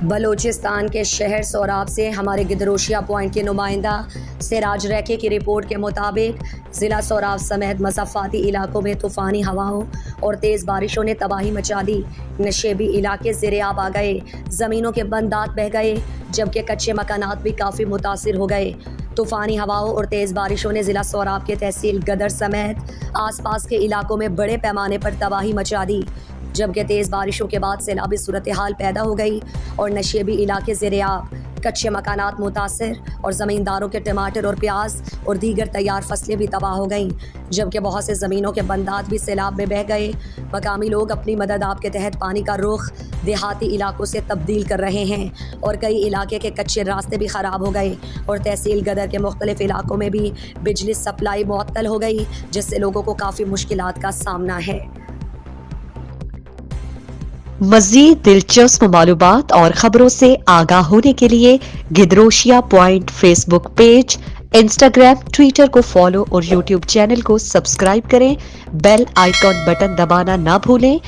بلوچستان کے شہر سوراب سے ہمارے گدروشیا پوائنٹ کے نمائندہ سراج ریکے کی رپورٹ کے مطابق ضلع سوراب سمیت مضافاتی علاقوں میں طوفانی ہواؤں اور تیز بارشوں نے تباہی مچا دی۔ نشیبی علاقے زیر آب آ گئے، زمینوں کے بندات بہہ گئے، جبکہ کچے مکانات بھی کافی متاثر ہو گئے۔ طوفانی ہواؤں اور تیز بارشوں نے ضلع سوراب کے تحصیل گدر سمیت آس پاس کے علاقوں میں بڑے پیمانے پر تباہی مچا دی، جبکہ تیز بارشوں کے بعد سیلابی صورتحال پیدا ہو گئی اور نشیبی علاقے زیر آب، کچے مکانات متاثر اور زمینداروں کے ٹماٹر اور پیاز اور دیگر تیار فصلیں بھی تباہ ہو گئیں، جبکہ بہت سے زمینوں کے بندات بھی سیلاب میں بہہ گئے۔ مقامی لوگ اپنی مدد آپ کے تحت پانی کا رخ دیہاتی علاقوں سے تبدیل کر رہے ہیں اور کئی علاقے کے کچے راستے بھی خراب ہو گئے اور تحصیل گدر کے مختلف علاقوں میں بھی بجلی سپلائی معطل ہو گئی، جس سے لوگوں کو کافی مشکلات کا سامنا ہے۔ مزید دلچسپ معلومات اور خبروں سے آگاہ ہونے کے لیے Gedrosia point Facebook page, Instagram, Twitter کو فالو اور یوٹیوب چینل کو سبسکرائب کریں۔ بیل آئیکن بٹن دبانا نہ بھولیں